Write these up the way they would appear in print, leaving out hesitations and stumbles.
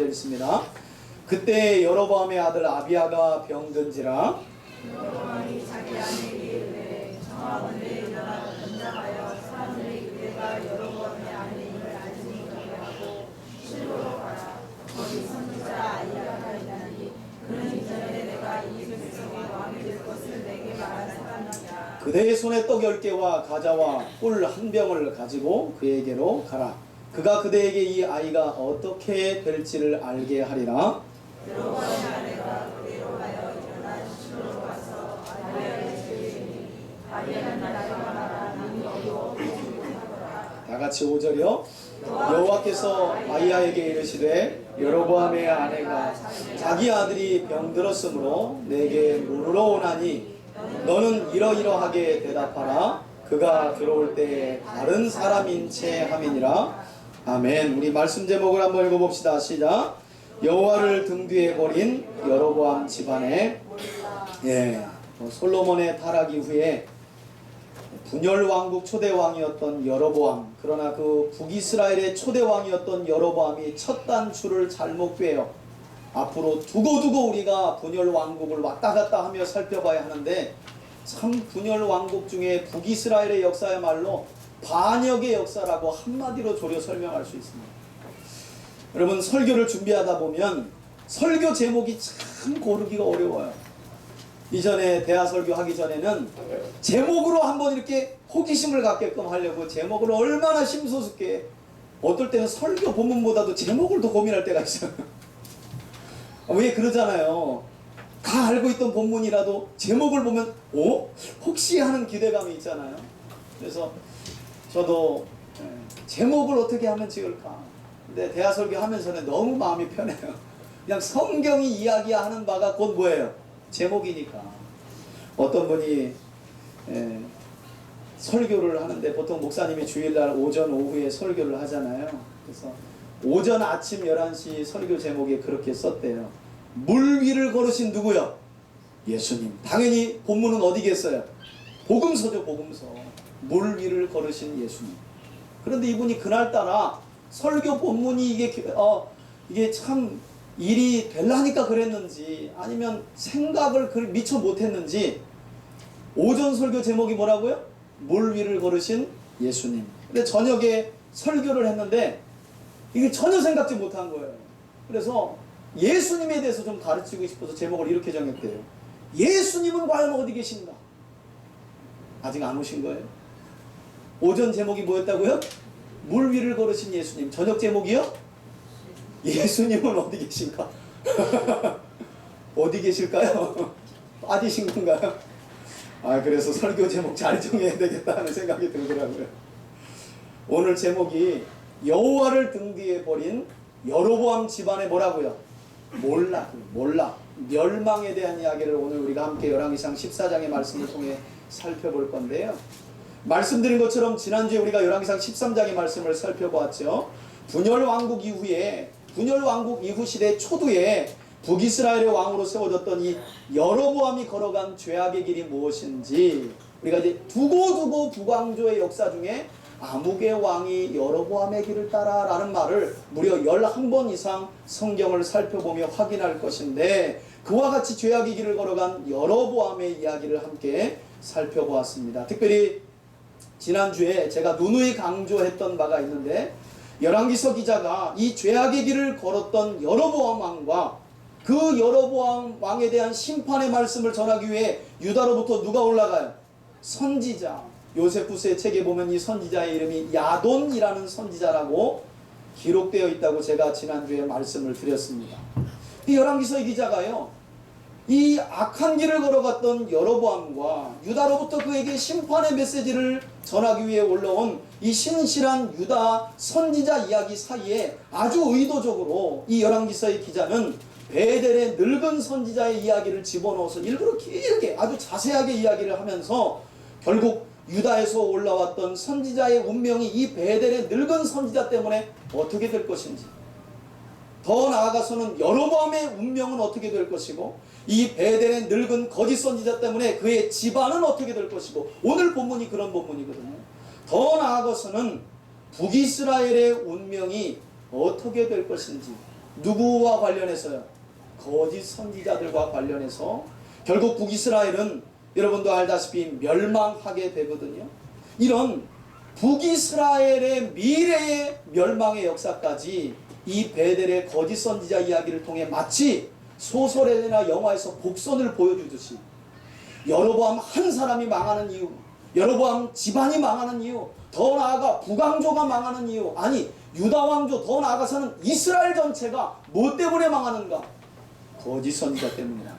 있습니다. 그때 여로보암의 아들 아비야가 병든지라. 여로보암이 자기 아내에게 이르되 정하건대 일어나 전장하여 사람들이 그대가 여로보암의 아내임을 알지니 하고 실로로 가라. 거기 선지자 아히야가 있나니 그는 이전에 내가 이 백성의 왕이 될 것을 내게 말한 사람이라. 그대의 손에 떡 10개와 가자와 꿀 한 병을 가지고 그에게로 가라. 그가 그대에게 이 아이가 어떻게 될지를 알게 하리라. 여로보암의 아내가 그대로 하여 일어나 실로로 가서 아히야에게 이르니 아히야는 나에게 말하라. 나는 너도 하거라. 다 같이 5절이요. 여호와께서 아히야에게 이르시되 여로보암의 아내가 자기 아들이 병들었으므로 내게 물으러 오나니 너는 이러이러하게 대답하라. 그가 들어올 때에 다른 사람인 채 함이니라. 아멘. 우리 말씀 제목을 한번 읽어봅시다. 시작. 여호와를 등 뒤에 버린 여로보암 집안에. 솔로몬의 타락 이후에 분열 왕국 초대 왕이었던 여로보암, 그러나 그 북이스라엘의 초대 왕이었던 여로보암이 첫 단추를 잘못 꿰어 앞으로 두고두고 우리가 분열 왕국을 왔다 갔다 하며 살펴봐야 하는데, 참 분열 왕국 중에 북이스라엘의 역사야말로 반역의 역사라고 한마디로 조려 설명할 수 있습니다. 여러분, 설교를 준비하다 보면 설교 제목이 참 고르기가 어려워요. 이전에 대화 설교 하기 전에는 제목으로 한번 이렇게 호기심을 갖게끔 하려고 제목을 얼마나 심소스게, 어떨 때는 설교 본문보다도 제목을 더 고민할 때가 있어요. 왜 그러잖아요. 다 알고 있던 본문이라도 제목을 보면 혹시 하는 기대감이 있잖아요. 그래서 저도 제목을 어떻게 하면 지을까. 근데 대화 설교 하면서는 너무 마음이 편해요. 그냥 성경이 이야기하는 바가 곧 뭐예요? 제목이니까. 어떤 분이 설교를 하는데, 보통 목사님이 주일날 오전 오후에 설교를 하잖아요. 그래서 오전 아침 11시 설교 제목에 그렇게 썼대요. 물 위를 걸으신 누구요? 예수님. 당연히 본문은 어디겠어요? 복음서죠. 복음서. 물 위를 걸으신 예수님. 그런데 이분이 그날따라 설교 본문이 이게 참 일이 되려니까 그랬는지, 아니면 생각을 미처 못했는지, 오전 설교 제목이 뭐라고요? 물 위를 걸으신 예수님. 근데 저녁에 설교를 했는데 이게 전혀 생각지 못한 거예요. 그래서 예수님에 대해서 좀 가르치고 싶어서 제목을 이렇게 정했대요. 예수님은 과연 어디 계신가? 아직 안 오신 거예요. 오전 제목이 뭐였다고요? 물 위를 걸으신 예수님. 저녁 제목이요? 예수님은 어디 계신가? 어디 계실까요? 빠지신 건가요? 그래서 설교 제목 잘 정해야 되겠다 하는 생각이 들더라고요. 오늘 제목이 여호와를 등 뒤에 버린 여로보암 집안의 뭐라고요? 몰락, 멸망에 대한 이야기를 오늘 우리가 함께 열왕기상 14장의 말씀을 통해 살펴볼 건데요. 말씀드린 것처럼 지난주에 우리가 열왕기상 13장의 말씀을 살펴보았죠. 분열 왕국 이후 시대 초두에 북이스라엘의 왕으로 세워졌던 이 여로보암이 걸어간 죄악의 길이 무엇인지, 우리가 이제 두고두고 북왕조의 역사 중에 아묵의 왕이 여로보암의 길을 따라 라는 말을 무려 11번 이상 성경을 살펴보며 확인할 것인데, 그와 같이 죄악의 길을 걸어간 여로보암의 이야기를 함께 살펴보았습니다. 특별히 지난주에 제가 누누이 강조했던 바가 있는데, 열왕기서 기자가 이 죄악의 길을 걸었던 여로보암 왕과 그 여로보암 왕에 대한 심판의 말씀을 전하기 위해 유다로부터 누가 올라가요? 선지자. 요세푸스의 책에 보면 이 선지자의 이름이 야돈이라는 선지자라고 기록되어 있다고 제가 지난주에 말씀을 드렸습니다. 이 열왕기서의 기자가요, 이 악한 길을 걸어갔던 여로보암과 유다로부터 그에게 심판의 메시지를 전하기 위해 올라온 이 신실한 유다 선지자 이야기 사이에 아주 의도적으로 이 열왕기서의 기자는 베델의 늙은 선지자의 이야기를 집어넣어서 일부러 길게 아주 자세하게 이야기를 하면서 결국 유다에서 올라왔던 선지자의 운명이 이 베델의 늙은 선지자 때문에 어떻게 될 것인지, 더 나아가서는 여로보암의 운명은 어떻게 될 것이고, 이 베델의 늙은 거짓 선지자 때문에 그의 집안은 어떻게 될 것이고, 오늘 본문이 그런 본문이거든요. 더 나아가서는 북이스라엘의 운명이 어떻게 될 것인지, 누구와 관련해서요? 거짓 선지자들과 관련해서 결국 북이스라엘은 여러분도 알다시피 멸망하게 되거든요. 이런 북이스라엘의 미래의 멸망의 역사까지 이 베델의 거짓 선지자 이야기를 통해 마치 소설이나 영화에서 복선을 보여주듯이 여로보암 한 사람이 망하는 이유, 여로보암 집안이 망하는 이유, 더 나아가 북왕조가 망하는 이유, 아니 유다 왕조, 더 나아가서는 이스라엘 전체가 뭐 때문에 망하는가? 거짓 선지자 때문이다.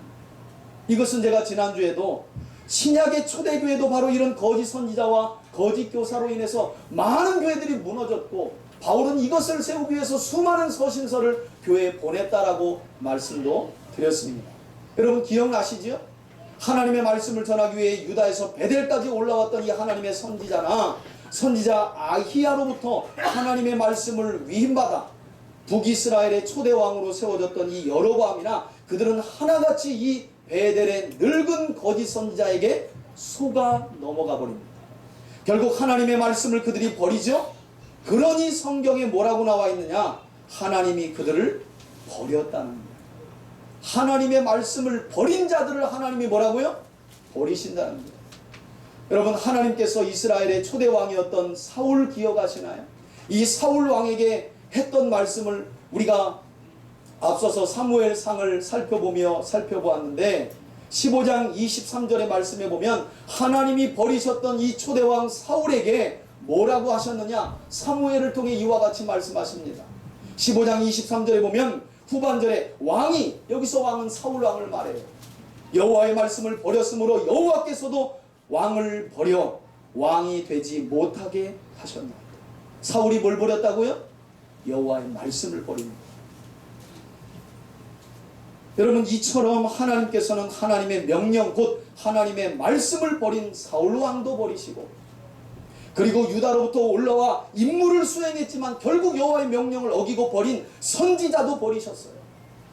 이것은 제가 지난주에도 신약의 초대교회도 바로 이런 거짓 선지자와 거짓 교사로 인해서 많은 교회들이 무너졌고, 바울은 이것을 세우기 위해서 수많은 서신서를 교회에 보냈다라고 말씀도 드렸습니다. 여러분 기억나시죠? 하나님의 말씀을 전하기 위해 유다에서 베델까지 올라왔던 이 하나님의 선지자나 선지자 아히야로부터 하나님의 말씀을 위임받아 북이스라엘의 초대왕으로 세워졌던 이 여로보암이나 그들은 하나같이 이 베델의 늙은 거짓 선지자에게 속아 넘어가 버립니다. 결국 하나님의 말씀을 그들이 버리죠. 그러니 성경에 뭐라고 나와 있느냐? 하나님이 그들을 버렸다는 거예요. 하나님의 말씀을 버린 자들을 하나님이 뭐라고요? 버리신다는 거예요. 여러분, 하나님께서 이스라엘의 초대왕이었던 사울 기억하시나요? 이 사울 왕에게 했던 말씀을 우리가 앞서서 사무엘상을 살펴보았는데 15장 23절의 말씀에 보면 하나님이 버리셨던 이 초대왕 사울에게 뭐라고 하셨느냐? 사무엘을 통해 이와 같이 말씀하십니다. 15장 23절에 보면 후반절에 왕이, 여기서 왕은 사울 왕을 말해요. 여호와의 말씀을 버렸으므로 여호와께서도 왕을 버려 왕이 되지 못하게 하셨나이다. 사울이 뭘 버렸다고요? 여호와의 말씀을 버립니다. 여러분, 이처럼 하나님께서는 하나님의 명령 곧 하나님의 말씀을 버린 사울 왕도 버리시고, 그리고 유다로부터 올라와 임무를 수행했지만 결국 여호와의 명령을 어기고 버린 선지자도 버리셨어요.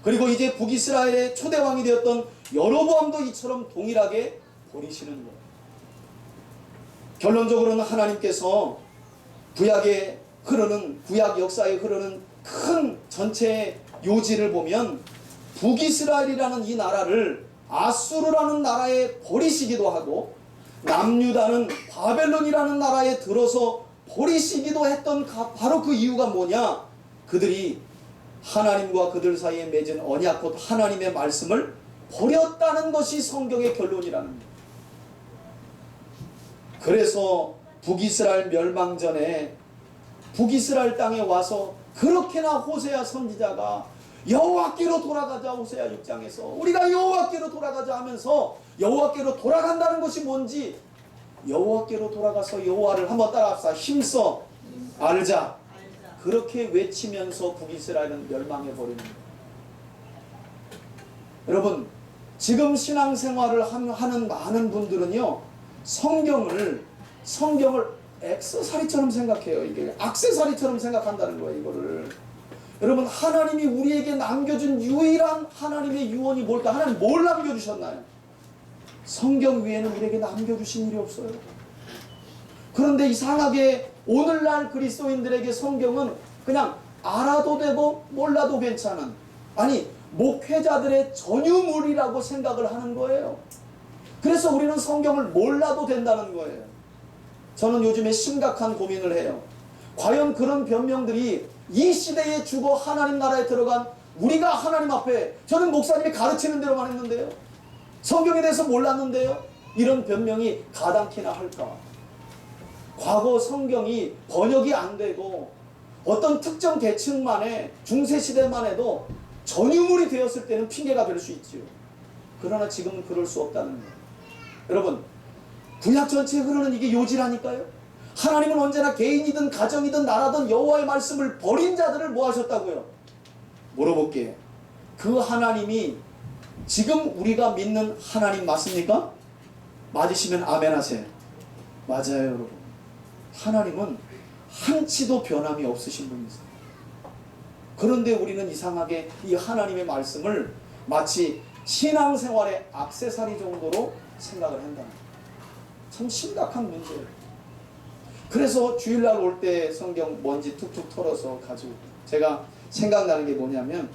그리고 이제 북이스라엘의 초대왕이 되었던 여로보암도 이처럼 동일하게 버리시는 거예요. 결론적으로는 하나님께서 구약 역사에 흐르는 큰 전체의 요지를 보면 북이스라엘이라는 이 나라를 아수르라는 나라에 버리시기도 하고 남유다는 바벨론이라는 나라에 들어서 버리시기도 했던 바로 그 이유가 뭐냐? 그들이 하나님과 그들 사이에 맺은 언약 곧 하나님의 말씀을 버렸다는 것이 성경의 결론이라는 거예요. 그래서 북이스라엘 멸망 전에 북이스라엘 땅에 와서 그렇게나 호세아 선지자가 여호와께로 돌아가자, 호세아 6장에서 우리가 여호와께로 돌아가자 하면서 여호와께로 돌아간다는 것이 뭔지, 여호와께로 돌아가서 여호와를 한번 따라합시다. 힘써 알자. 그렇게 외치면서 북이스라엘은 멸망해버리는 거예요. 여러분, 지금 신앙생활을 하는 많은 분들은요, 성경을 액세서리처럼 생각해요. 이게 액세서리처럼 생각한다는 거예요. 이거를 여러분, 하나님이 우리에게 남겨준 유일한 하나님의 유언이 뭘까? 하나님 뭘 남겨주셨나요? 성경 위에는 우리에게 남겨주신 일이 없어요. 그런데 이상하게 오늘날 그리스도인들에게 성경은 그냥 알아도 되고 몰라도 괜찮은, 아니 목회자들의 전유물이라고 생각을 하는 거예요. 그래서 우리는 성경을 몰라도 된다는 거예요. 저는 요즘에 심각한 고민을 해요. 과연 그런 변명들이 이 시대에 죽어 하나님 나라에 들어간 우리가 하나님 앞에, 저는 목사님이 가르치는 대로만 했는데요, 성경에 대해서 몰랐는데요, 이런 변명이 가당키나 할까? 과거 성경이 번역이 안 되고 어떤 특정 계층만의 중세시대만 해도 전유물이 되었을 때는 핑계가 될 수 있지요. 그러나 지금은 그럴 수 없다는 거예요. 여러분, 구약 전체에 흐르는 이게 요지라니까요. 하나님은 언제나 개인이든 가정이든 나라든 여호와의 말씀을 버린 자들을 뭐 하셨다고요? 물어볼게요. 그 하나님이 지금 우리가 믿는 하나님 맞습니까? 맞으시면 아멘 하세요. 맞아요, 여러분. 하나님은 한치도 변함이 없으신 분이세요. 그런데 우리는 이상하게 이 하나님의 말씀을 마치 신앙생활의 액세서리 정도로 생각을 한다는 거예요. 참 심각한 문제예요. 그래서 주일날 올 때 성경 먼지 툭툭 털어서 가지고, 제가 생각나는 게 뭐냐면,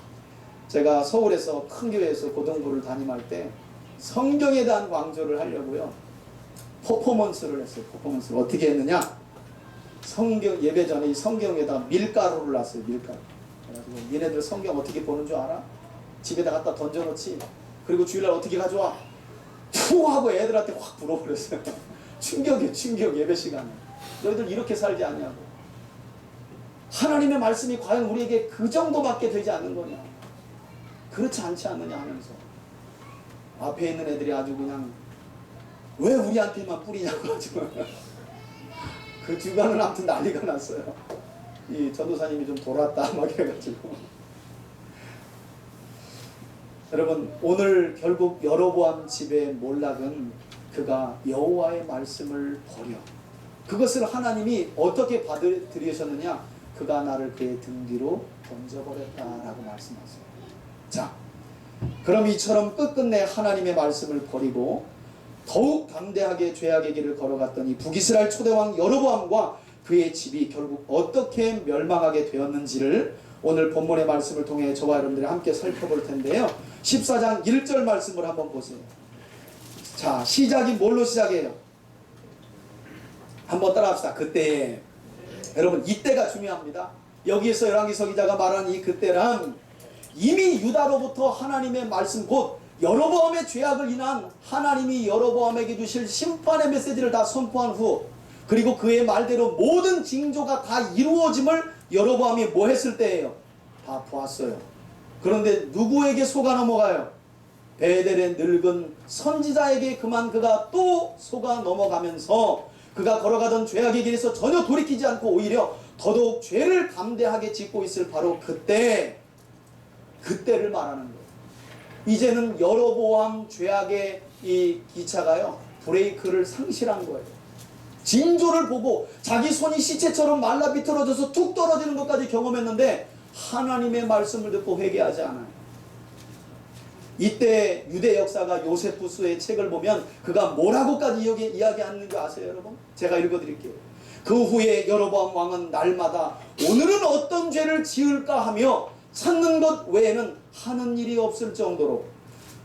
제가 서울에서 큰 교회에서 고등부를 담임할 때 성경에 대한 강조를 하려고요, 퍼포먼스를 했어요. 퍼포먼스를 어떻게 했느냐, 성경 예배 전에 이 성경에다 밀가루를 놨어요. 밀가루. 그래가지고 얘네들 성경 어떻게 보는 줄 알아? 집에다 갖다 던져놓지. 그리고 주일날 어떻게 가져와? 푸 하고 애들한테 확 불어버렸어요. 충격이에요. 충격. 예배 시간에 너희들 이렇게 살지 않냐고. 하나님의 말씀이 과연 우리에게 그 정도밖에 되지 않는 거냐, 그렇지 않지 않느냐 하면서 앞에 있는 애들이 아주 그냥 왜 우리한테만 뿌리냐고 가지고 그 주간은 아무튼 난리가 났어요. 이 전도사님이 좀 돌았다 막 이래가지고. 여러분, 오늘 결국 여로보암 집의 몰락은 그가 여호와의 말씀을 버려, 그것을 하나님이 어떻게 받아들이셨느냐, 그가 나를 그의 등 뒤로 던져버렸다라고 말씀하세요. 자, 그럼 이처럼 끝끝내 하나님의 말씀을 버리고 더욱 담대하게 죄악의 길을 걸어갔더니 북이스라엘 초대왕 여로보암과 그의 집이 결국 어떻게 멸망하게 되었는지를 오늘 본문의 말씀을 통해 저와 여러분들이 함께 살펴볼 텐데요. 14장 1절 말씀을 한번 보세요. 자, 시작이 뭘로 시작해요? 한번 따라합시다. 그때. 여러분, 이때가 중요합니다. 여기에서 열왕기서 기자가 말하는 이 그때란 이미 유다로부터 하나님의 말씀, 곧 여로보암의 죄악을 인한 하나님이 여로보암에게 주실 심판의 메시지를 다 선포한 후, 그리고 그의 말대로 모든 징조가 다 이루어짐을 여로보암이 뭐 했을 때예요? 다 보았어요. 그런데 누구에게 속아 넘어가요? 베델의 늙은 선지자에게 그만 그가 또 속아 넘어가면서 그가 걸어가던 죄악의 길에서 전혀 돌이키지 않고 오히려 더더욱 죄를 담대하게 짓고 있을 바로 그때를 말하는 거예요. 이제는 여로보암 죄악의 이 기차가요, 브레이크를 상실한 거예요. 징조를 보고 자기 손이 시체처럼 말라 비틀어져서 툭 떨어지는 것까지 경험했는데 하나님의 말씀을 듣고 회개하지 않아요. 이때 유대 역사가 요세푸스의 책을 보면 그가 뭐라고까지 이야기하는 줄 아세요, 여러분? 제가 읽어드릴게요. 그 후에 여로보암 왕은 날마다 오늘은 어떤 죄를 지을까 하며 찾는 것 외에는 하는 일이 없을 정도로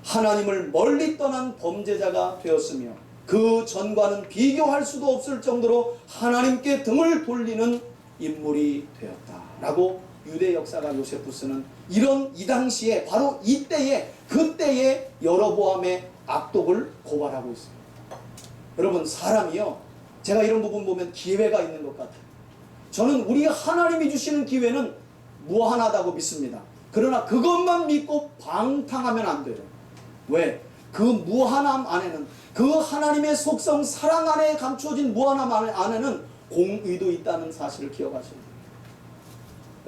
하나님을 멀리 떠난 범죄자가 되었으며 그 전과는 비교할 수도 없을 정도로 하나님께 등을 돌리는 인물이 되었다라고 유대 역사가 요세푸스는 이런 이 당시에 바로 이때에 그때의 여로보암의 악독을 고발하고 있어요. 여러분, 사람이요, 제가 이런 부분 보면 기회가 있는 것 같아요. 저는 우리 하나님이 주시는 기회는 무한하다고 믿습니다. 그러나 그것만 믿고 방탕하면 안 돼요. 왜? 그 무한함 안에는, 그 하나님의 속성 사랑 안에 감추어진 무한함 안에는 공의도 있다는 사실을 기억하셔야 돼요.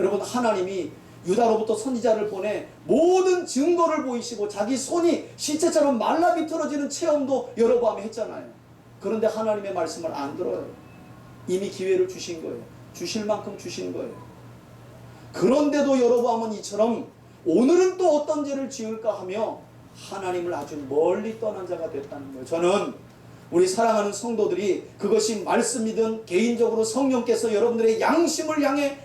여러분, 하나님이 유다로부터 선지자를 보내 모든 증거를 보이시고 자기 손이 시체처럼 말라 비틀어지는 체험도 여로보암이 했잖아요. 그런데 하나님의 말씀을 안 들어요. 이미 기회를 주신 거예요. 주실 만큼 주신 거예요. 그런데도 여로보암은 이처럼 오늘은 또 어떤 죄를 지을까 하며 하나님을 아주 멀리 떠난 자가 됐다는 거예요. 저는 우리 사랑하는 성도들이 그것이 말씀이든 개인적으로 성령께서 여러분들의 양심을 향해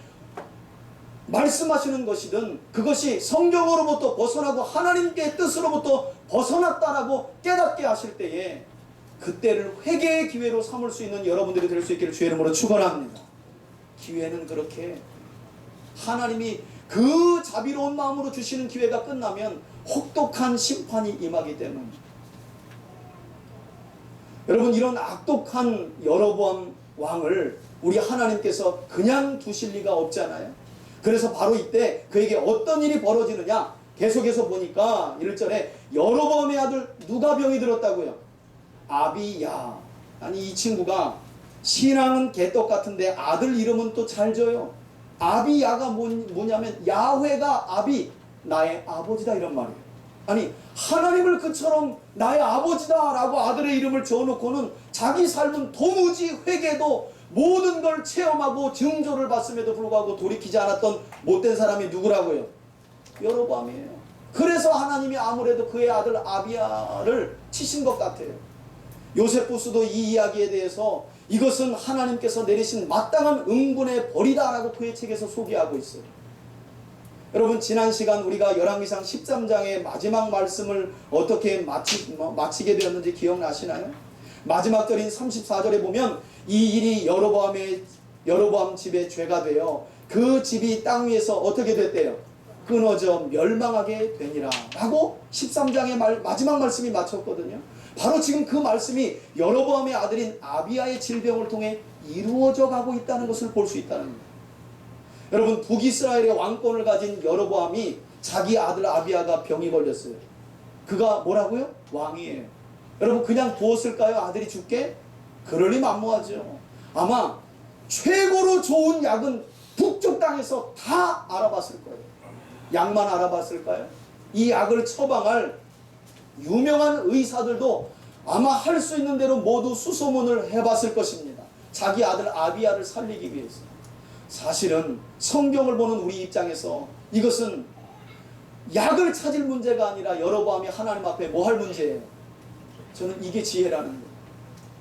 말씀하시는 것이든 그것이 성경으로부터 벗어나고 하나님께 뜻으로부터 벗어났다라고 깨닫게 하실 때에 그때를 회개의 기회로 삼을 수 있는 여러분들이 될 수 있기를 주의 이름으로 축원합니다. 기회는 그렇게 하나님이 그 자비로운 마음으로 주시는 기회가 끝나면 혹독한 심판이 임하기 때문입니다. 여러분, 이런 악독한 여로보암 왕을 우리 하나님께서 그냥 두실 리가 없잖아요. 그래서 바로 이때 그에게 어떤 일이 벌어지느냐, 계속해서 보니까 1절에 여로보암의 아들 누가 병이 들었다고요? 아비야. 아니, 이 친구가 신앙은 개떡 같은데 아들 이름은 또 잘 져요. 아비야가 뭐냐면 야훼가 아비, 나의 아버지다, 이런 말이에요. 아니, 하나님을 그처럼 나의 아버지다 라고 아들의 이름을 지어놓고는 자기 삶은 도무지 회개도 모든 걸 체험하고 증조를 봤음에도 불구하고 돌이키지 않았던 못된 사람이 누구라고요? 여로보암이에요. 그래서 하나님이 아무래도 그의 아들 아비야를 치신 것 같아요. 요세푸스도 이 이야기에 대해서 이것은 하나님께서 내리신 마땅한 응분의 벌이다라고 그의 책에서 소개하고 있어요. 여러분 지난 시간 우리가 열왕기상 13장의 마지막 말씀을 어떻게 마치게 되었는지 기억나시나요? 마지막 절인 34절에 보면 이 일이 여로보암 집의 죄가 되어 그 집이 땅 위에서 어떻게 됐대요? 끊어져 멸망하게 되니라 라고 13장의 마지막 말씀이 마쳤거든요. 바로 지금 그 말씀이 여로보암의 아들인 아비야의 질병을 통해 이루어져 가고 있다는 것을 볼 수 있다는 거예요. 여러분 북이스라엘의 왕권을 가진 여로보암이 자기 아들 아비야가 병이 걸렸어요. 그가 뭐라고요? 왕이에요. 여러분 그냥 두었을까요? 아들이 죽게? 그럴 리 만무하죠. 아마 최고로 좋은 약은 북쪽 땅에서 다 알아봤을 거예요. 약만 알아봤을까요? 이 약을 처방할 유명한 의사들도 아마 할 수 있는 대로 모두 수소문을 해봤을 것입니다. 자기 아들 아비야를 살리기 위해서. 사실은 성경을 보는 우리 입장에서 이것은 약을 찾을 문제가 아니라 여로보암이 하나님 앞에 뭐 할 문제예요? 저는 이게 지혜라는 거예요.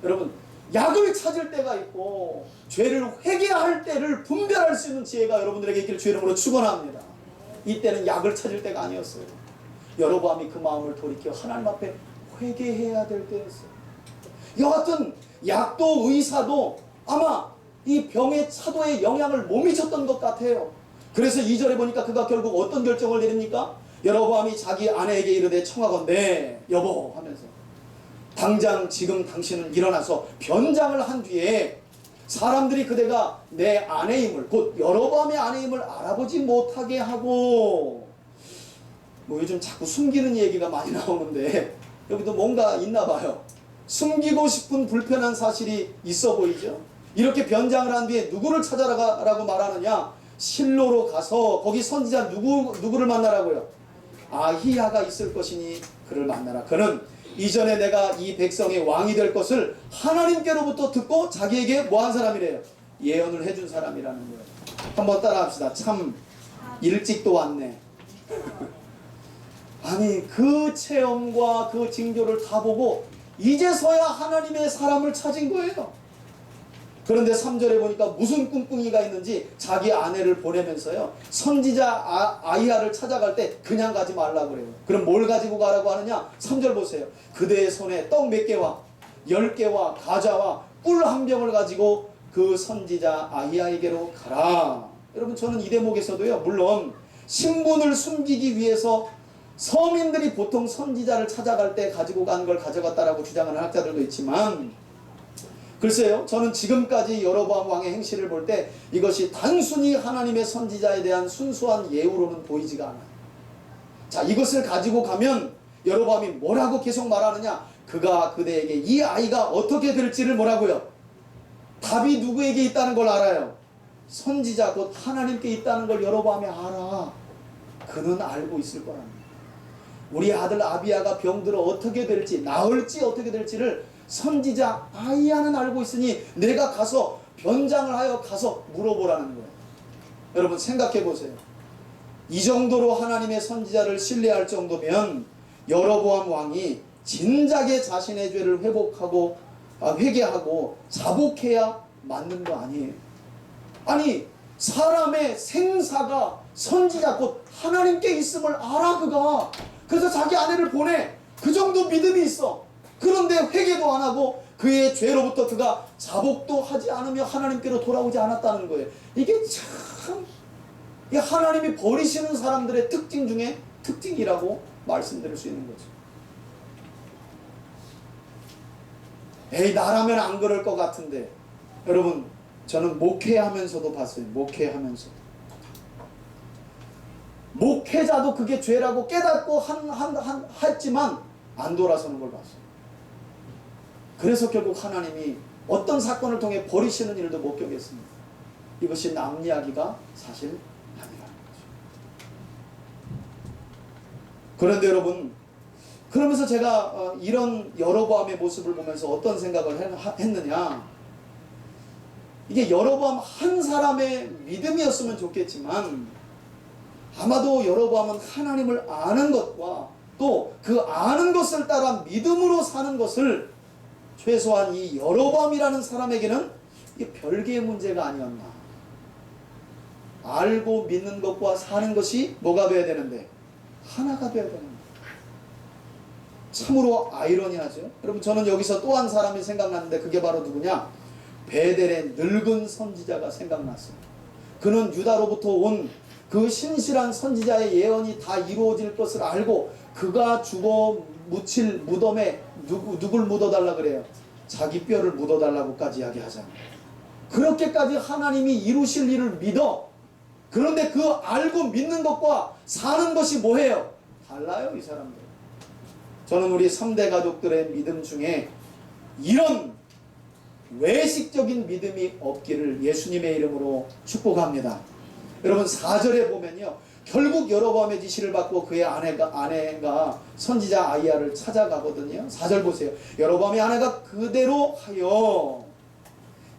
여러분 약을 찾을 때가 있고 죄를 회개할 때를 분별할 수 있는 지혜가 여러분들에게 있기를 주의 이름으로 축원합니다. 이때는 약을 찾을 때가 아니었어요. 여로보암이 그 마음을 돌이켜 하나님 앞에 회개해야 될 때였어요. 여하튼 약도 의사도 아마 이 병의 차도에 영향을 못 미쳤던 것 같아요. 그래서 2절에 보니까 그가 결국 어떤 결정을 내립니까? 여로보암이 자기 아내에게 이르되 청하건대 여보 하면서 당장 지금 당신은 일어나서 변장을 한 뒤에 사람들이 그대가 내 아내임을 곧 여로보암의 아내임을 알아보지 못하게 하고 뭐 요즘 자꾸 숨기는 얘기가 많이 나오는데 여기도 뭔가 있나 봐요. 숨기고 싶은 불편한 사실이 있어 보이죠. 이렇게 변장을 한 뒤에 누구를 찾아라고 말하느냐? 실로로 가서 거기 선지자 누구를 만나라고요? 아히야가 있을 것이니 그를 만나라. 그는 이전에 내가 이 백성의 왕이 될 것을 하나님께로부터 듣고 자기에게 뭐 한 사람이래요? 예언을 해준 사람이라는 거예요. 한번 따라합시다. 참 일찍 또 왔네. 아니 그 체험과 그 징조를 다 보고 이제서야 하나님의 사람을 찾은 거예요. 그런데 3절에 보니까 무슨 꿍꿍이가 있는지 자기 아내를 보내면서요 선지자 아히야를 찾아갈 때 그냥 가지 말라고 그래요. 그럼 뭘 가지고 가라고 하느냐? 3절 보세요. 그대의 손에 떡 몇 개와 10개와 과자와 꿀 한 병을 가지고 그 선지자 아히야에게로 가라. 여러분 저는 이 대목에서도요 물론 신분을 숨기기 위해서 서민들이 보통 선지자를 찾아갈 때 가지고 간 걸 가져갔다라고 주장하는 학자들도 있지만 글쎄요 저는 지금까지 여로보암 왕의 행실을 볼 때 이것이 단순히 하나님의 선지자에 대한 순수한 예우로는 보이지가 않아요. 자 이것을 가지고 가면 여로보암이 뭐라고 계속 말하느냐? 그가 그대에게 이 아이가 어떻게 될지를 뭐라고요? 답이 누구에게 있다는 걸 알아요. 선지자 곧 하나님께 있다는 걸 여로보암이 알아. 그는 알고 있을 거랍니다. 우리 아들 아비야가 병들어 어떻게 될지 나을지 어떻게 될지를 선지자 아히야는 알고 있으니 내가 가서 변장을 하여 가서 물어보라는 거예요. 여러분 생각해 보세요. 이 정도로 하나님의 선지자를 신뢰할 정도면 여로보암 왕이 진작에 자신의 죄를 회개하고 자복해야 맞는 거 아니에요. 아니 사람의 생사가 선지자 곧 하나님께 있음을 알아 그가. 그래서 자기 아내를 보내. 그 정도 믿음이 있어. 그런데 회개도 안 하고 그의 죄로부터 그가 자복도 하지 않으며 하나님께로 돌아오지 않았다는 거예요. 이게 참 하나님이 버리시는 사람들의 특징 중에 특징이라고 말씀드릴 수 있는 거죠. 에이 나라면 안 그럴 것 같은데 여러분 저는 목회하면서도 봤어요. 목회자도 그게 죄라고 깨닫고 했지만 안 돌아서는 걸 봤어요. 그래서 결국 하나님이 어떤 사건을 통해 버리시는 일도 목격했습니다. 이것이 남 이야기가 사실 아니라는 거죠. 그런데 여러분 그러면서 제가 이런 여로보암의 모습을 보면서 어떤 생각을 했느냐? 이게 여로보암 한 사람의 믿음이었으면 좋겠지만 아마도 여로보암은 하나님을 아는 것과 또 그 아는 것을 따라 믿음으로 사는 것을 최소한 이 여로보암이라는 사람에게는 이게 별개의 문제가 아니었나. 알고 믿는 것과 사는 것이 뭐가 돼야 되는데? 하나가 돼야 되는 거예요. 참으로 아이러니하죠. 여러분, 저는 여기서 또 한 사람이 생각났는데 그게 바로 누구냐? 베델의 늙은 선지자가 생각났어요. 그는 유다로부터 온 그 신실한 선지자의 예언이 다 이루어질 것을 알고 그가 죽어 묻힐 무덤에 누굴 묻어달라 그래요? 자기 뼈를 묻어달라고까지 이야기하잖아요. 그렇게까지 하나님이 이루실 일을 믿어. 그런데 그 알고 믿는 것과 사는 것이 뭐예요? 달라요, 이 사람들. 저는 우리 3대 가족들의 믿음 중에 이런 외식적인 믿음이 없기를 예수님의 이름으로 축복합니다. 여러분, 4절에 보면요, 결국 여로보암의 지시를 받고 그의 아내가 선지자 아이야를 찾아가거든요. 4절 보세요. 여로보암의 아내가 그대로 하여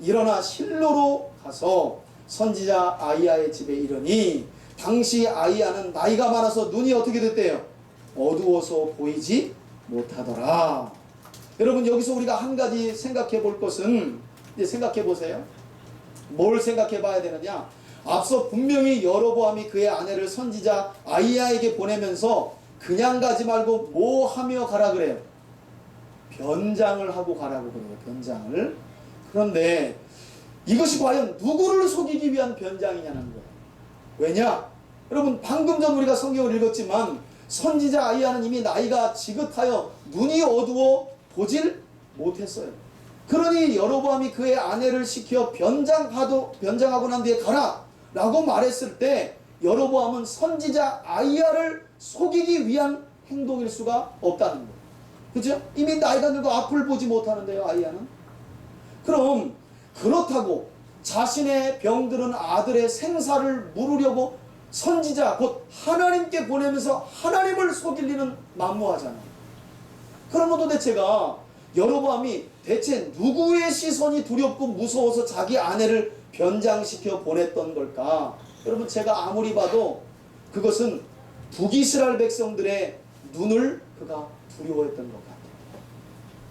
일어나 실로로 가서 선지자 아이야의 집에 이르니 당시 아이야는 나이가 많아서 눈이 어떻게 됐대요? 어두워서 보이지 못하더라. 여러분, 여기서 우리가 한 가지 생각해 볼 것은, 이제 생각해 보세요. 뭘 생각해 봐야 되느냐? 앞서 분명히 여로보암이 그의 아내를 선지자 아이야에게 보내면서 그냥 가지 말고 뭐 하며 가라 그래요? 변장을 하고 가라고 그래요. 변장을. 그런데 이것이 과연 누구를 속이기 위한 변장이냐는 거예요. 왜냐? 여러분, 방금 전 우리가 성경을 읽었지만 선지자 아이야는 이미 나이가 지긋하여 눈이 어두워 보질 못했어요. 그러니 여로보암이 그의 아내를 시켜 변장하고 난 뒤에 가라 라고 말했을 때 여로보암은 선지자 아이야를 속이기 위한 행동일 수가 없다는 거예요. 그죠? 이미 나이가 늙어 앞을 보지 못하는데요, 아이야는. 그럼 그렇다고 자신의 병들은 아들의 생사를 물으려고 선지자 곧 하나님께 보내면서 하나님을 속일 리는 만무하잖아요. 그러면 도대체가 여로보암이 대체 누구의 시선이 두렵고 무서워서 자기 아내를 변장시켜 보냈던 걸까? 여러분, 제가 아무리 봐도 그것은 북이스라엘 백성들의 눈을 그가 두려워했던 것 같아요.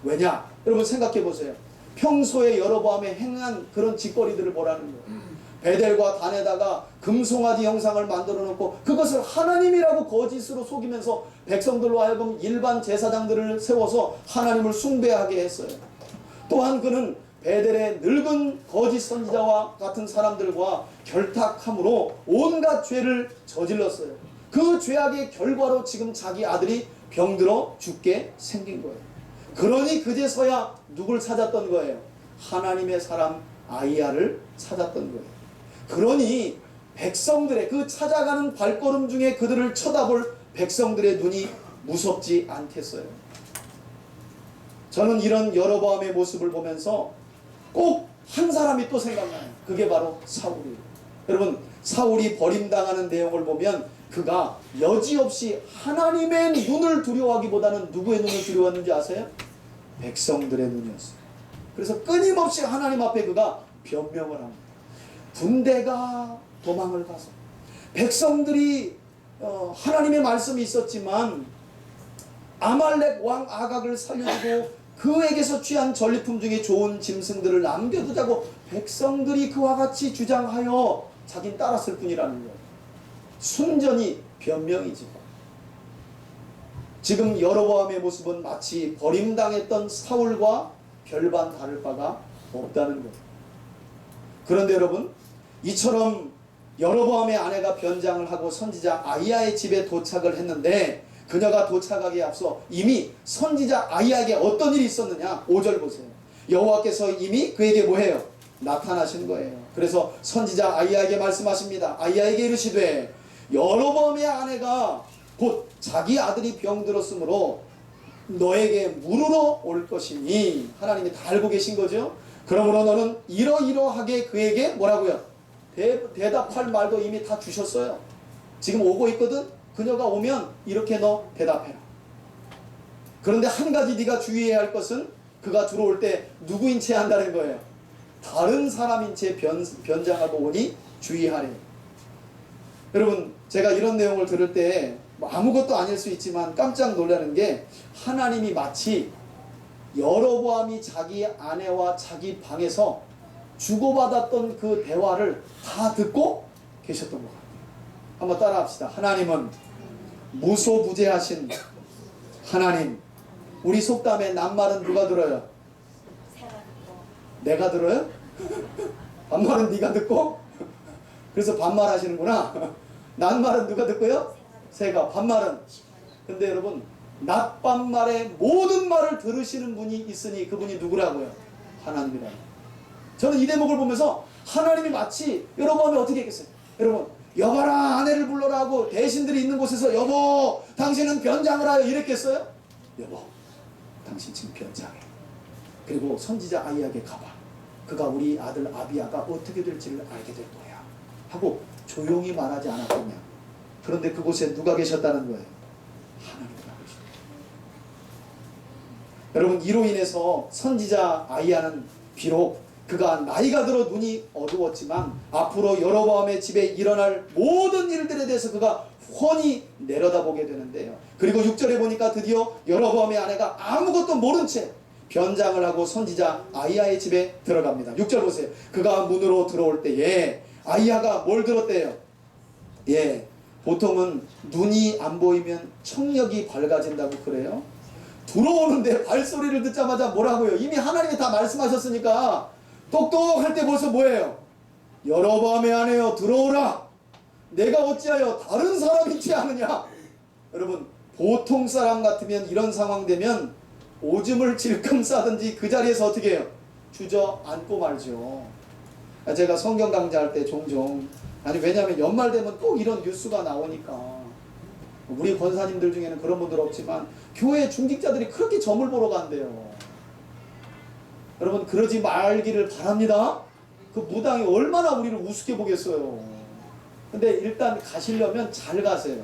왜냐? 여러분, 생각해 보세요. 평소에 여로보암이 행한 그런 짓거리들을 보라는 거예요. 베델과 단에다가 금송아지 형상을 만들어 놓고 그것을 하나님이라고 거짓으로 속이면서 백성들로 하여금 일반 제사장들을 세워서 하나님을 숭배하게 했어요. 또한 그는 베델의 늙은 거짓 선지자와 같은 사람들과 결탁함으로 온갖 죄를 저질렀어요. 그 죄악의 결과로 지금 자기 아들이 병들어 죽게 생긴 거예요. 그러니 그제서야 누굴 찾았던 거예요? 하나님의 사람 아이야를 찾았던 거예요. 그러니 백성들의 그 찾아가는 발걸음 중에 그들을 쳐다볼 백성들의 눈이 무섭지 않겠어요? 저는 이런 여로보암의 모습을 보면서 꼭 한 사람이 또 생각나요. 그게 바로 사울이에요. 여러분, 사울이 버림당하는 내용을 보면 그가 여지없이 하나님의 눈을 두려워하기보다는 누구의 눈을 두려워했는지 아세요? 백성들의 눈이었어요. 그래서 끊임없이 하나님 앞에 그가 변명을 합니다. 군대가 도망을 가서 백성들이 하나님의 말씀이 있었지만 아말렉 왕 아각을 살려주고 그에게서 취한 전리품 중에 좋은 짐승들을 남겨두자고 백성들이 그와 같이 주장하여 자긴 따랐을 뿐이라는 거예요. 순전히 변명이지. 지금 여로보암의 모습은 마치 버림당했던 사울과 별반 다를 바가 없다는 거예요. 그런데 여러분, 이처럼 여로보암의 아내가 변장을 하고 선지자 아이야의 집에 도착을 했는데 그녀가 도착하기에 앞서 이미 선지자 아이야에게 어떤 일이 있었느냐? 5절 보세요. 여호와께서 이미 그에게 뭐해요? 나타나신 거예요. 그래서 선지자 아이야에게 말씀하십니다. 아이야에게 이르시되 여로보암의 아내가 곧 자기 아들이 병들었으므로 너에게 물으러 올 것이니, 하나님이 다 알고 계신 거죠. 그러므로 너는 이러이러하게 그에게 뭐라고요? 대답할 말도 이미 다 주셨어요. 지금 오고 있거든. 그녀가 오면 이렇게 너 대답해라. 그런데 한 가지 네가 주의해야 할 것은 그가 들어올 때 누구인 채 한다는 거예요. 다른 사람인 채 변장하고 오니 주의하래. 여러분, 제가 이런 내용을 들을 때 아무것도 아닐 수 있지만 깜짝 놀라는 게, 하나님이 마치 여로보암이 자기 아내와 자기 방에서 주고받았던 그 대화를 다 듣고 계셨던 것 같아요. 한번 따라합시다. 하나님은 무소부재하신 하나님. 우리 속담에 낱말은 누가 들어요? 내가 들어요? 반말은 네가 듣고? 그래서 반말하시는구나. 낱말은 누가 듣고요? 새가. 반말은. 근데 여러분, 낱반말의 모든 말을 들으시는 분이 있으니 그분이 누구라고요? 하나님이라고. 저는 이 대목을 보면서 하나님이 마치 여러분 하면 어떻게 했겠어요? 여러분, 여봐라 아내를 불러라 하고 대신들이 있는 곳에서 여보 당신은 변장을 하여 이랬겠어요? 여보 당신 지금 변장해. 그리고 선지자 아이에게 가봐. 그가 우리 아들 아비야가 어떻게 될지를 알게 될 거야 하고 조용히 말하지 않았거냐. 그런데 그곳에 누가 계셨다는 거예요? 하나님이 계셨다. 여러분, 이로 인해서 선지자 아이야는 비록 그가 나이가 들어 눈이 어두웠지만 앞으로 여로보암의 집에 일어날 모든 일들에 대해서 그가 훤히 내려다보게 되는데요. 그리고 6절에 보니까 드디어 여로보암의 아내가 아무것도 모른 채 변장을 하고 선지자 아이야의 집에 들어갑니다. 6절 보세요. 그가 문으로 들어올 때에 아이야가 뭘 들었대요? 예, 보통은 눈이 안 보이면 청력이 밝아진다고 그래요. 들어오는데 발소리를 듣자마자 뭐라고요? 이미 하나님이 다 말씀하셨으니까 똑똑할 때 벌써 뭐예요? 여로보암의 아내여 들어오라. 내가 어찌하여 다른 사람이지 않느냐. 여러분, 보통 사람 같으면 이런 상황 되면 오줌을 질끔 싸든지 그 자리에서 어떻게 해요? 주저앉고 말죠. 제가 성경 강좌할 때 종종, 아니 왜냐하면 연말 되면 꼭 이런 뉴스가 나오니까, 우리 권사님들 중에는 그런 분들 없지만 교회 중직자들이 그렇게 점을 보러 간대요. 여러분, 그러지 말기를 바랍니다. 그 무당이 얼마나 우리를 우습게 보겠어요. 근데 일단 가시려면 잘 가세요.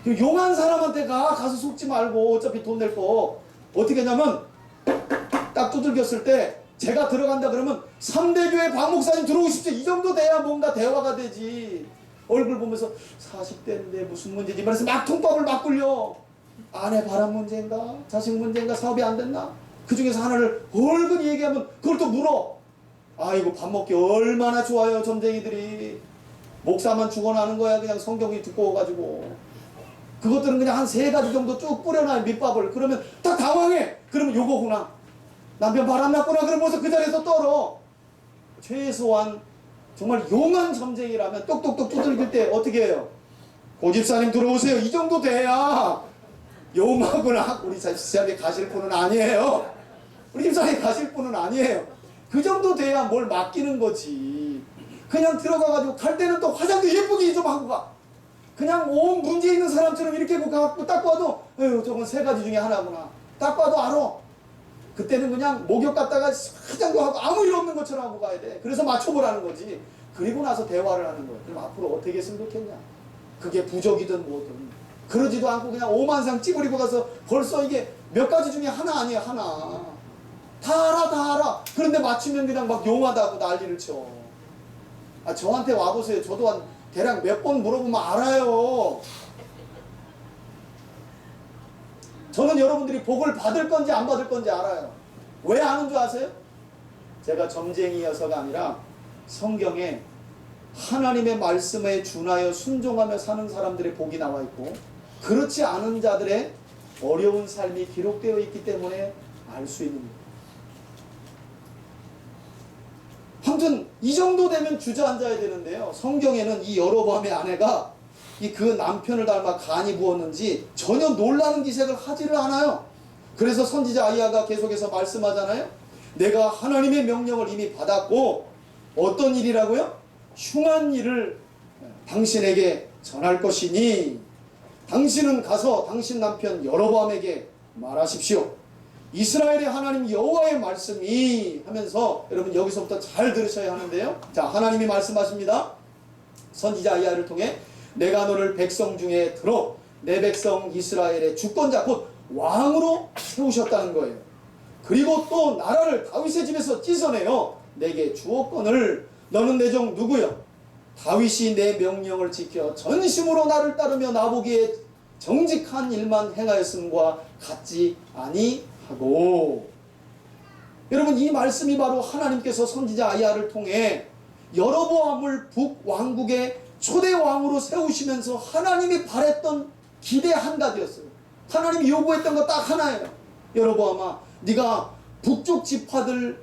용한 사람한테 가서 속지 말고. 어차피 돈 낼 거 어떻게 하냐면 딱 두들겼을 때 제가 들어간다 그러면 3대 교회 박 목사님 들어오십시오 이 정도 돼야 뭔가 대화가 되지. 얼굴 보면서 40대인데 무슨 문제지 말해서 막 통밥을 막 굴려. 아내 바람 문제인가 자식 문제인가 사업이 안 됐나 그 중에서 하나를 얼굴 얘기하면 그걸 또 물어. 아이고 밥 먹기 얼마나 좋아요. 점쟁이들이 목사만 죽어나는 거야. 그냥 성경이 두꺼워가지고 그것들은 그냥 한 3가지 정도 쭉 뿌려놔요. 밑밥을. 그러면 딱 당황해. 그러면 요거구나. 남편 바람났구나. 그러면 벌써 그 자리에서 떨어. 최소한 정말 용한 점쟁이라면 똑똑똑 두들길 때 어떻게 해요? 고집사님 들어오세요. 이 정도 돼야 용하구나. 우리 집사람이 가실 분은 아니에요. 우리 집사람이 가실 분은 아니에요. 그 정도 돼야 뭘 맡기는 거지. 그냥 들어가가지고 갈 때는 또 화장도 예쁘게 좀 하고 가. 그냥 온 문제 있는 사람처럼 이렇게 갖고 딱 봐도 에휴 저건 3가지 중에 하나구나. 딱 봐도 알아. 그때는 그냥 목욕 갔다가 화장도 하고 아무 일 없는 것처럼 하고 가야 돼. 그래서 맞춰보라는 거지. 그리고 나서 대화를 하는 거야. 그럼 앞으로 어떻게 했으면 좋겠냐. 그게 부적이든 뭐든. 그러지도 않고 그냥 오만상 찌부리고 가서 벌써 이게 몇 가지 중에 하나 아니야 하나. 다 알아 다 알아. 그런데 맞추면 그냥 막 용하다고 난리를 쳐. 아 저한테 와보세요. 저도 한 대략 몇 번 물어보면 알아요. 저는 여러분들이 복을 받을 건지 안 받을 건지 알아요. 왜 아는 줄 아세요? 제가 점쟁이여서가 아니라 성경에 하나님의 말씀에 준하여 순종하며 사는 사람들의 복이 나와 있고 그렇지 않은 자들의 어려운 삶이 기록되어 있기 때문에 알 수 있는 거예요. 아무튼 이 정도 되면 주저앉아야 되는데요. 성경에는 이 여로보암의 아내가 그 남편을 닮아 간이 부었는지 전혀 놀라는 기색을 하지를 않아요. 그래서 선지자 아이야가 계속해서 말씀하잖아요. 내가 하나님의 명령을 이미 받았고 어떤 일이라고요? 흉한 일을 당신에게 전할 것이니 당신은 가서 당신 남편 여로보암에게 말하십시오. 이스라엘의 하나님 여호와의 말씀이 하면서 여러분 여기서부터 잘 들으셔야 하는데요. 자, 하나님이 말씀하십니다. 선지자 아이야를 통해 내가 너를 백성 중에 들어 내 백성 이스라엘의 주권자 곧 왕으로 세우셨다는 거예요. 그리고 또 나라를 다윗의 집에서 찢어내어 내게 주었거늘 너는 내 종 누구여? 다윗이 내 명령을 지켜 전심으로 나를 따르며 나보기에 정직한 일만 행하였음과 같지 아니하고. 여러분 이 말씀이 바로 하나님께서 선지자 아이야를 통해 여로보암을 북왕국의 초대 왕으로 세우시면서 하나님이 바랬던 기대 한 가지였어요. 하나님이 요구했던 거 딱 하나예요. 여로보암아, 네가 북쪽 지파들의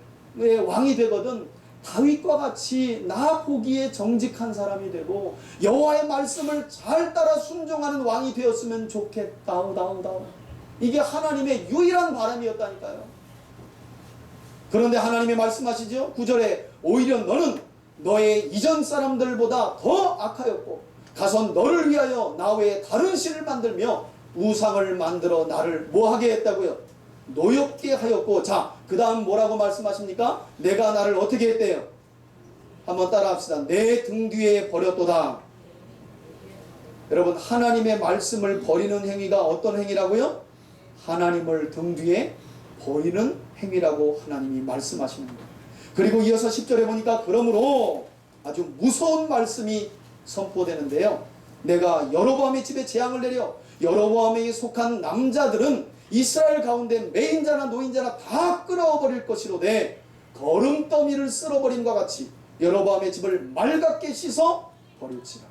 왕이 되거든 다윗과 같이 나 보기에 정직한 사람이 되고 여호와의 말씀을 잘 따라 순종하는 왕이 되었으면 좋겠다. 이게 하나님의 유일한 바람이었다니까요. 그런데 하나님의 말씀하시죠. 9절에 오히려 너는 너의 이전 사람들보다 더 악하였고 가서 너를 위하여 나 외에 다른 신을 만들며 우상을 만들어 나를 뭐하게 했다고요? 노엽게 하였고. 자, 그 다음 뭐라고 말씀하십니까? 내가 나를 어떻게 했대요? 한번 따라합시다. 내 등 뒤에 버렸도다. 여러분, 하나님의 말씀을 버리는 행위가 어떤 행위라고요? 하나님을 등 뒤에 버리는 행위라고 하나님이 말씀하시는 거예요. 그리고 이어서 10절에 보니까 그러므로 아주 무서운 말씀이 선포되는데요. 내가 여로보암의 집에 재앙을 내려 여로보암에게 속한 남자들은 이스라엘 가운데 매인자나 노인자나 다 끌어버릴 것이로되 거름더미를 쓸어버림과 같이 여로보암의 집을 맑게 씻어 버릴지라.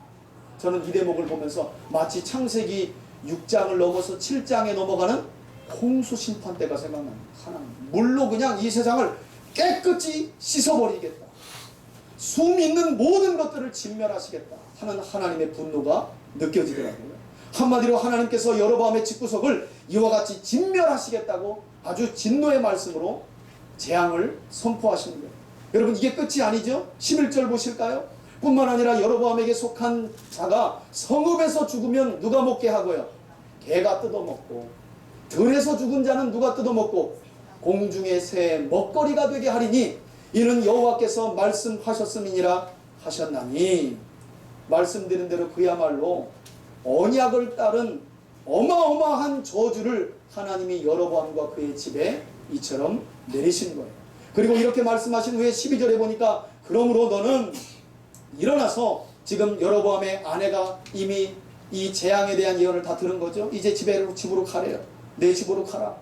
저는 이 대목을 보면서 마치 창세기 6장을 넘어서 7장에 넘어가는 홍수 심판 때가 생각납니다. 하나님 물로 그냥 이 세상을 깨끗이 씻어버리겠다. 숨 있는 모든 것들을 진멸하시겠다 하는 하나님의 분노가 느껴지더라고요. 한마디로 하나님께서 여로보암의 집구석을 이와 같이 진멸하시겠다고 아주 진노의 말씀으로 재앙을 선포하시는 거예요. 여러분, 이게 끝이 아니죠? 11절 보실까요? 뿐만 아니라 여로보암에게 속한 자가 성읍에서 죽으면 누가 먹게 하고요? 개가 뜯어먹고, 들에서 죽은 자는 누가 뜯어먹고, 공중의 새의 먹거리가 되게 하리니 이는 여호와께서 말씀하셨음이니라 하셨나니. 말씀드린 대로 그야말로 언약을 따른 어마어마한 저주를 하나님이 여로보암과 그의 집에 이처럼 내리신 거예요. 그리고 이렇게 말씀하신 후에 12절에 보니까 그러므로 너는 일어나서, 지금 여로보암의 아내가 이미 이 재앙에 대한 예언을 다 들은 거죠. 이제 집으로 가래요. 내 집으로 가라.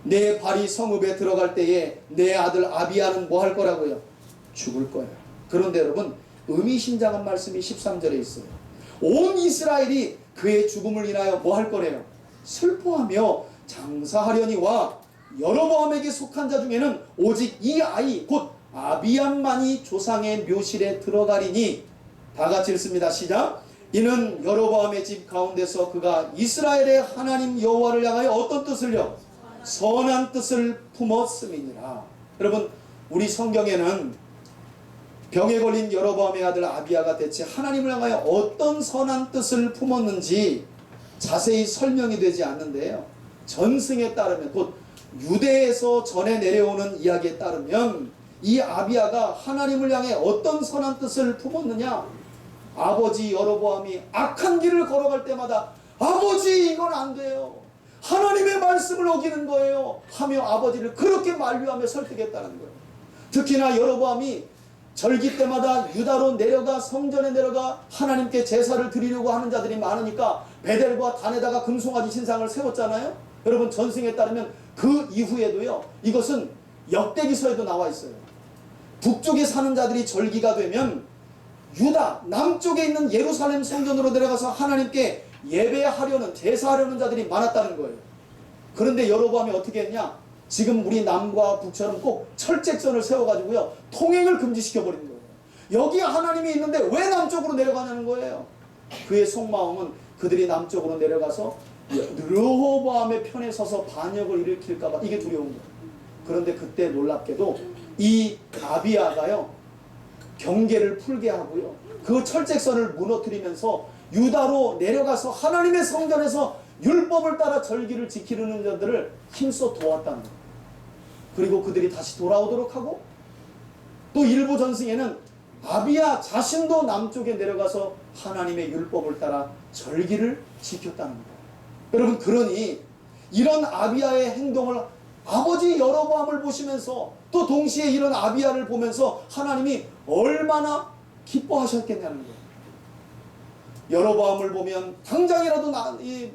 내 발이 성읍에 들어갈 때에 내 아들 아비야는 뭐 할 거라고요? 죽을 거예요. 그런데 여러분, 의미심장한 말씀이 13절에 있어요. 온 이스라엘이 그의 죽음을 인하여 뭐 할 거래요? 슬퍼하며 장사하려니와 여로보암에게 속한 자 중에는 오직 이 아이 곧 아비암만이 조상의 묘실에 들어가리니. 다 같이 읽습니다. 시작. 이는 여로보암의 집 가운데서 그가 이스라엘의 하나님 여호와를 향하여 어떤 뜻을요? 선한 뜻을 품었음이니라. 여러분, 우리 성경에는 병에 걸린 여로보암의 아들 아비야가 대체 하나님을 향하여 어떤 선한 뜻을 품었는지 자세히 설명이 되지 않는데요. 전승에 따르면, 곧 유대에서 전해 내려오는 이야기에 따르면 이 아비야가 하나님을 향해 어떤 선한 뜻을 품었느냐? 아버지 여로보암이 악한 길을 걸어갈 때마다 아버지 이건 안 돼요, 하나님의 말씀을 어기는 거예요 하며 아버지를 그렇게 만류하며 설득했다는 거예요. 특히나 여로보암이 절기 때마다 유다로 내려가 성전에 내려가 하나님께 제사를 드리려고 하는 자들이 많으니까 베델과 단에다가 금송아지 신상을 세웠잖아요. 여러분, 전승에 따르면 그 이후에도요, 이것은 역대기서에도 나와 있어요. 북쪽에 사는 자들이 절기가 되면 유다 남쪽에 있는 예루살렘 성전으로 내려가서 하나님께 예배하려는, 제사하려는 자들이 많았다는 거예요. 그런데 여로보암이 어떻게 했냐? 지금 우리 남과 북처럼 꼭 철책선을 세워가지고요, 통행을 금지시켜버린 거예요. 여기 하나님이 있는데 왜 남쪽으로 내려가냐는 거예요. 그의 속마음은 그들이 남쪽으로 내려가서 르호보암의 편에 서서 반역을 일으킬까봐 이게 두려운 거예요. 그런데 그때 놀랍게도 이 아비야가요, 경계를 풀게 하고요, 그 철책선을 무너뜨리면서 유다로 내려가서 하나님의 성전에서 율법을 따라 절기를 지키려는 자들을 힘써 도왔다는 거예요. 그리고 그들이 다시 돌아오도록 하고, 또 일부 전승에는 아비야 자신도 남쪽에 내려가서 하나님의 율법을 따라 절기를 지켰다는 거예요. 여러분, 그러니 이런 아비야의 행동을 아버지 여로보암을 보시면서 또 동시에 이런 아비야를 보면서 하나님이 얼마나 기뻐하셨겠냐는 거예요. 여로보암을 보면 당장이라도 이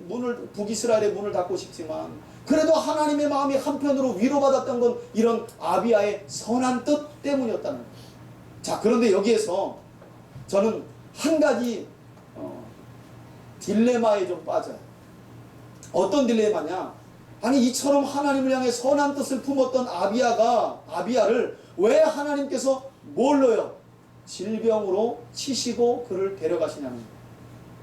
북이스라엘의 문을 닫고 싶지만 그래도 하나님의 마음이 한편으로 위로받았던 건 이런 아비야의 선한 뜻 때문이었다는 거예요. 자, 그런데 여기에서 저는 한 가지 딜레마에 좀 빠져요. 어떤 딜레마냐? 아니, 이처럼 하나님을 향해 선한 뜻을 품었던 아비야를 왜 하나님께서 뭘로요? 질병으로 치시고 그를 데려가시냐는 거예요.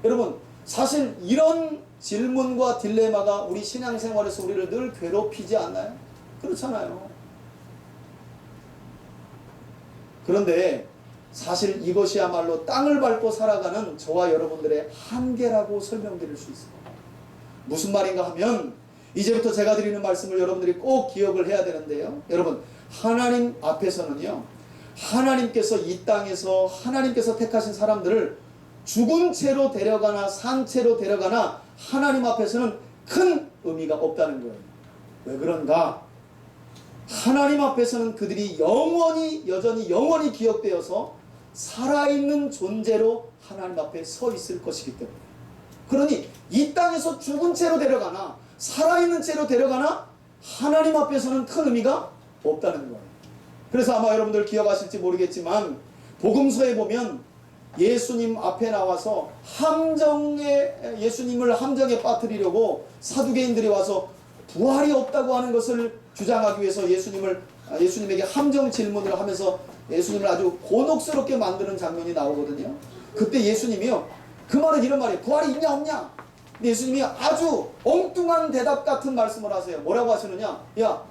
여러분, 사실 이런 질문과 딜레마가 우리 신앙생활에서 우리를 늘 괴롭히지 않나요? 그렇잖아요. 그런데 사실 이것이야말로 땅을 밟고 살아가는 저와 여러분들의 한계라고 설명드릴 수 있습니다. 무슨 말인가 하면, 이제부터 제가 드리는 말씀을 여러분들이 꼭 기억을 해야 되는데요. 여러분, 하나님 앞에서는요, 하나님께서 이 땅에서 하나님께서 택하신 사람들을 죽은 채로 데려가나 산 채로 데려가나 하나님 앞에서는 큰 의미가 없다는 거예요. 왜 그런가? 하나님 앞에서는 그들이 여전히 영원히 기억되어서 살아있는 존재로 하나님 앞에 서 있을 것이기 때문에. 그러니 이 땅에서 죽은 채로 데려가나 살아있는 채로 데려가나 하나님 앞에서는 큰 의미가 없다는 거예요. 그래서 아마 여러분들 기억하실지 모르겠지만 복음서에 보면 예수님 앞에 나와서 예수님을 함정에 빠뜨리려고 사두개인들이 와서 부활이 없다고 하는 것을 주장하기 위해서 예수님에게 함정 질문을 하면서 예수님을 아주 곤혹스럽게 만드는 장면이 나오거든요. 그때 예수님이요, 그 말은 이런 말이에요. 부활이 있냐 없냐? 근데 예수님이 아주 엉뚱한 대답 같은 말씀을 하세요. 뭐라고 하시느냐? 그러니까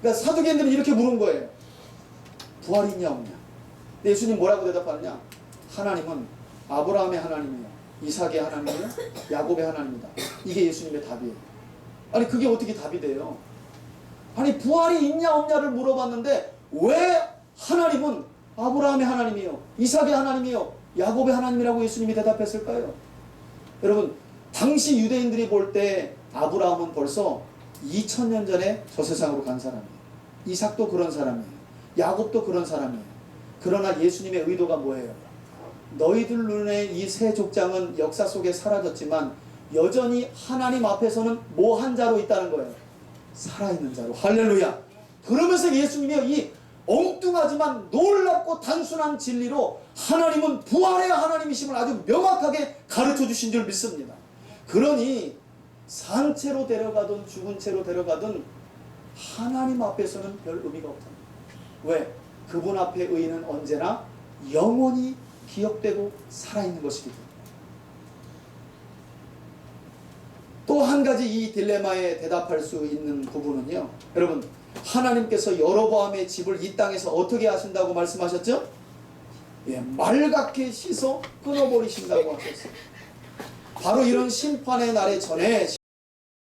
사두개인들이 이렇게 물은 거예요. 부활이 있냐 없냐? 근데 예수님 뭐라고 대답하느냐? 하나님은 아브라함의 하나님이요, 이삭의 하나님이요, 야곱의 하나님이다. 이게 예수님의 답이에요. 아니, 그게 어떻게 답이 돼요? 아니, 부활이 있냐 없냐를 물어봤는데 왜 하나님은 아브라함의 하나님이요, 이삭의 하나님이요, 야곱의 하나님이라고 예수님이 대답했을까요? 여러분, 당시 유대인들이 볼 때 아브라함은 벌써 2000년 전에 저 세상으로 간 사람이에요. 이삭도 그런 사람이에요. 야곱도 그런 사람이에요. 그러나 예수님의 의도가 뭐예요? 너희들 눈에 이 세 족장은 역사 속에 사라졌지만 여전히 하나님 앞에서는 뭐 한 자로 있다는 거예요? 살아있는 자로. 할렐루야. 그러면서 예수님이 이 엉뚱하지만 놀랍고 단순한 진리로 하나님은 부활의 하나님이심을 아주 명확하게 가르쳐 주신 줄 믿습니다. 그러니 산채로 데려가든 죽은 채로 데려가든 하나님 앞에서는 별 의미가 없다. 왜? 그분 앞에 의인은 언제나 영원히 기억되고 살아있는 것이기 때문에. 또 한 가지 이 딜레마에 대답할 수 있는 부분은요, 여러분, 하나님께서 여로보암의 집을 이 땅에서 어떻게 하신다고 말씀하셨죠? 말갛게 씻어 끊어버리신다고 하셨어요. 바로 이런 심판의 날에 전에